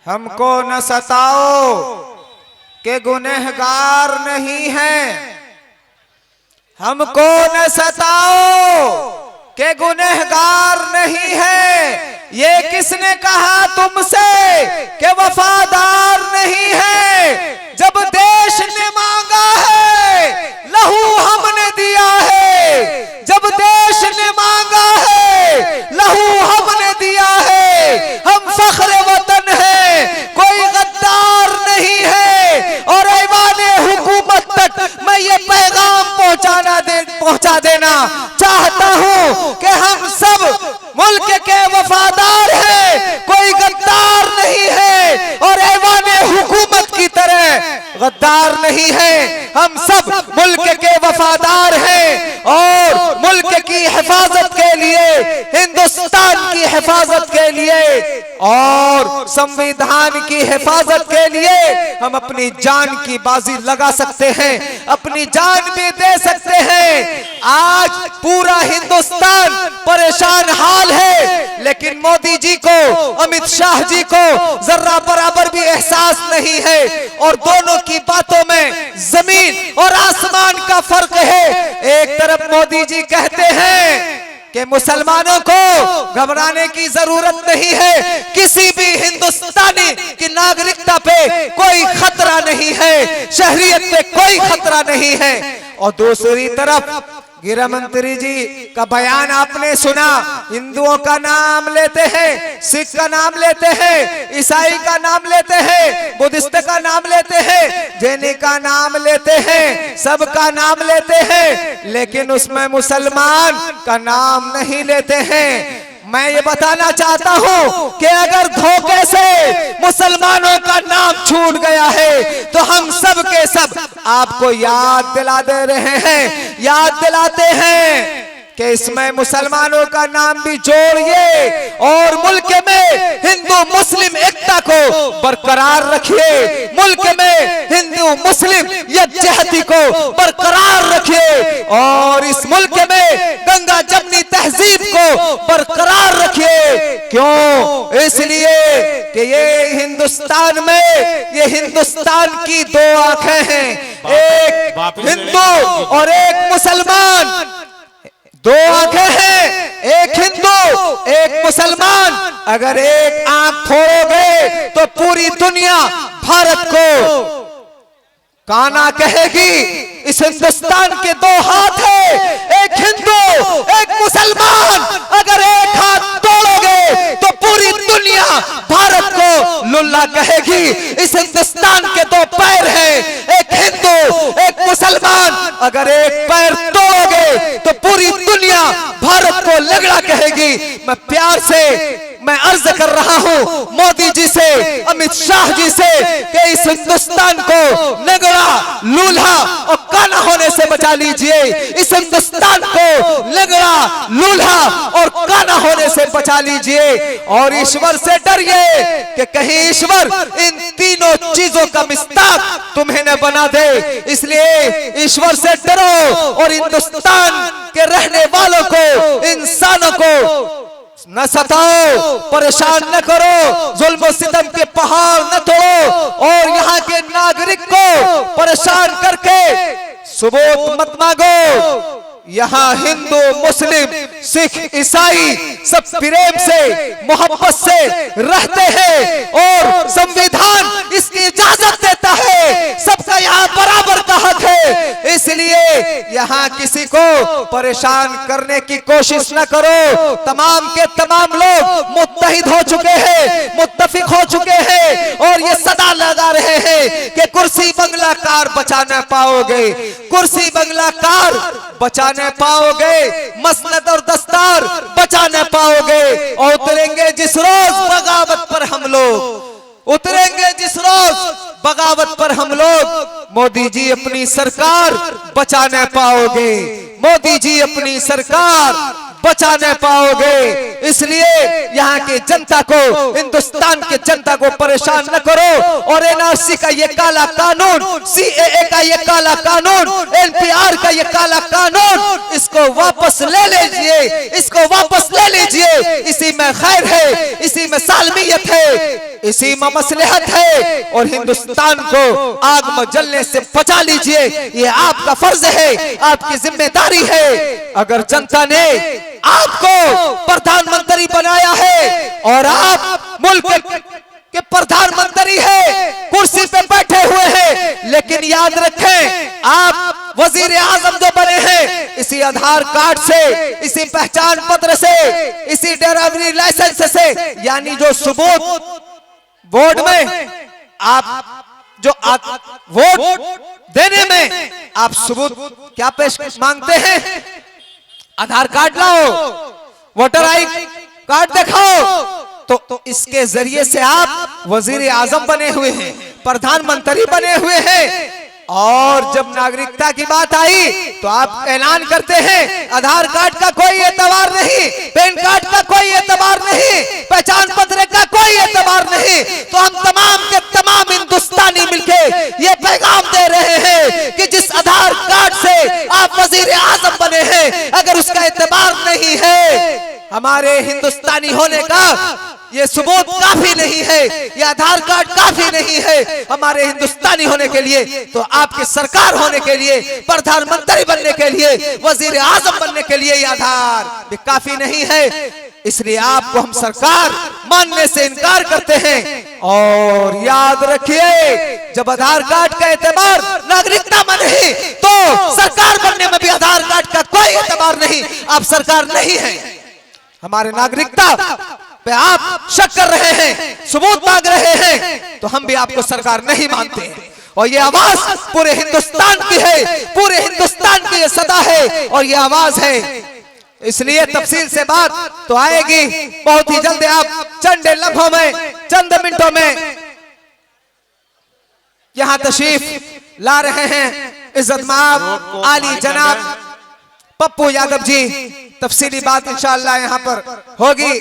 हमको न सताओ के गुनहगार नहीं हैं। हमको न सताओ के गुनहगार नहीं है। ये किसने कहा तुमसे के वफादार नहीं है। जब देश ने मांगा है लहू हमने दिया है। जब देश ने मांगा है लहू हमने दिया है। हम फख्र वतन है, कोई गद्दार नहीं है। और ऐवाने हुकूमत तक मैं ये पैगाम पहुंचा देना चाहता हूं कि हम सब मुल्क के वफादार हैं, कोई गद्दार नहीं है और ऐवाने हुकूमत की तरह गद्दार नहीं है। हम सब मुल्क के वफादार हैं और मुल्क की हिफाजत के लिए, हिंदुस्तान की हिफाजत के लिए और संविधान की हिफाजत के लिए हम अपनी जान की बाजी लगा सकते हैं, अपनी जान भी दे सकते हैं। आज पूरा हिंदुस्तान परेशान हाल है, लेकिन मोदी जी को, अमित शाह जी को जरा बराबर भी एहसास नहीं है और दोनों की बातों में जमीन और आसमान का फर्क है। एक तरफ मोदी जी कहते हैं कि मुसलमानों को घबराने की जरूरत नहीं है, किसी भी हिंदुस्तानी की नागरिकता पे कोई खतरा नहीं है, शहरियत पे कोई खतरा नहीं है। और दूसरी तरफ गृह मंत्री जी का बयान आपने सुना, हिंदुओं का नाम लेते हैं, सिख का नाम लेते हैं, ईसाई का नाम लेते हैं, बुद्धिस्ट का नाम लेते हैं, जैनी का नाम लेते हैं, सबका नाम लेते हैं, लेकिन उसमें मुसलमान का नाम नहीं लेते हैं। मैं ये बताना चाहता हूं कि अगर धोखे से मुसलमानों का नाम छूट गया है तो हम सब के सब आपको याद दिला दे रहे हैं, याद दिलाते हैं कि इसमें मुसलमानों का नाम भी जोड़िए और मुल्क में हिंदू मुस्लिम एकता को बरकरार रखिए, मुल्क में हिंदू मुस्लिम यकजहती को बरकरार रखिए और इस मुल्क में गंगा जमनी तहजीब को बरकरार रखिए। क्यों? इसलिए कि ये हिंदुस्तान में, ये हिंदुस्तान की दो आंखें हैं, एक हिंदू और एक मुसलमान। दो आंखें हैं, एक हिंदू एक मुसलमान। अगर एक आंख फोड़ोगे तो पूरी दुनिया भारत को काना कहेगी। इस हिंदुस्तान के दो हाथ है, एक हिंदू एक मुसलमान। अगर एक हाथ तोड़ोगे तो पूरी दुनिया भारत को लुल्ला कहेगी। इस हिंदुस्तान के दो पैर हैं, एक हिंदू एक मुसलमान। अगर एक पैर तोड़ोगे तो पूरी दुनिया भारत को लगड़ा कहेगी। मैं प्यार से मैं अर्ज कर रहा हूं मोदी जी से, अमित शाह जी से कि इस हिंदुस्तान को लगड़ा, लूल्हा और काना होने से बचा लीजिए। इस हिंदुस्तान को लगड़ा, लूल्हा और काना होने से बचा लीजिए और ईश्वर से डरिए कि कहीं ईश्वर इन तीनों चीजों का मिस्ताक तुम्हें न बना दे। इसलिए ईश्वर से डरो और हिंदुस्तान के रहने वालों को, इंसानों को न सताओ, परेशान न करो, जुल्म सितम के पहाड़ न तोड़ो और यहाँ के नागरिक को परेशान करके सबूत मत मांगो। यहाँ हिंदू मुस्लिम सिख ईसाई सब प्रेम से मोहब्बत से रहते हैं और संविधान इसकी इजाजत देता है। सबका यहाँ बराबर का हक है। इसलिए यहाँ किसी को परेशान करने की कोशिश न करो। तमाम के तमाम लोग मुत्तहिद हो चुके हैं, मुत्तफिक हो चुके हैं और ये सदा लगा रहे हैं कि कुर्सी बंगला कार बचा न पाओगे, कुर्सी बंगला कार बचा न पाओगे, मसनद और दस्तार बचा न पाओगे। और उतरेंगे जिस रोज बगावत पर हम लोग, उतरेंगे जिस रोज बगावत पर हम लोग, मोदी जी अपनी सरकार बचा न पाओगे, मोदी जी अपनी सरकार बचा न पाओगे। इसलिए यहाँ के जनता को, हिंदुस्तान के जनता को परेशान न करो और एनआरसी का ये काला कानून, सीएए का ये काला कानून, एनपीआर का ये काला कानून, इसको वापस ले लीजिए, इसको वापस ले लीजिए इसी में खैर है, इसी में सालमियत है, इसी में मसलहत है। और हिंदुस्तान को आग में जलने से बचा लीजिए, ये आपका फर्ज है, आपकी जिम्मेदारी है। अगर जनता ने आपको प्रधानमंत्री बनाया है और आप मुल्क के प्रधानमंत्री है, कुर्सी पे बैठे हुए हैं, लेकिन याद रखें आप वजीर आजम जो बने हैं इसी आधार कार्ड से, इसी पहचान पत्र से, इसी ड्राइवरी लाइसेंस से, यानी जो सबूत वोट में आप जो वोट देने में आप सबूत क्या पेश मांगते हैं? आधार कार्ड लाओ, वोटर आई कार्ड दिखाओ। तो इसके जरिए से आप वजीर आजम बने हुए हैं, प्रधानमंत्री बने हुए हैं। और जब नागरिकता की बात आई तो आप ऐलान करते हैं आधार कार्ड का कोई एतबार नहीं, पैन कार्ड का कोई एतबार नहीं, पहचान पत्र का कोई एतबार नहीं। तो हम तमाम के तमाम हिंदुस्तानी मिलके ये पैगाम दे रहे हैं कि जिस आधार कार्ड से आप वजीर आजम बने हैं, अगर उसका एतबार नहीं है, हमारे हिंदुस्तानी होने का ये सबूत काफी नहीं है, ये आधार कार्ड काफी नहीं है हमारे हिंदुस्तानी होने के लिए, तो आपकी सरकार होने के लिए, प्रधानमंत्री बनने के लिए, वजीर आजम बनने के लिए ये आधार भी काफी नहीं है। इसलिए आपको हम सरकार मानने से इनकार करते हैं। और याद रखिए, जब आधार कार्ड का एतबार नागरिकता में नहीं, तो सरकार बनने में भी आधार कार्ड का कोई एतबार नहीं। आप सरकार नहीं है, हमारे नागरिकता पे आप शक कर रहे हैं, सबूत मांग रहे हैं, तो हम भी आपको सरकार नहीं मानते हैं। और ये आवाज पूरे हिंदुस्तान की है, पूरे हिंदुस्तान की ये सदा है और ये आवाज है। इसलिए तफसील से बात तो आएगी बहुत ही जल्द। आप चंद लम्हों में, चंद मिनटों में यहां तशरीफ ला रहे हैं इज्जतमाब आली जनाब पप्पू यादव जी। तफसीली बात इंशाअल्लाह यहां पर होगी।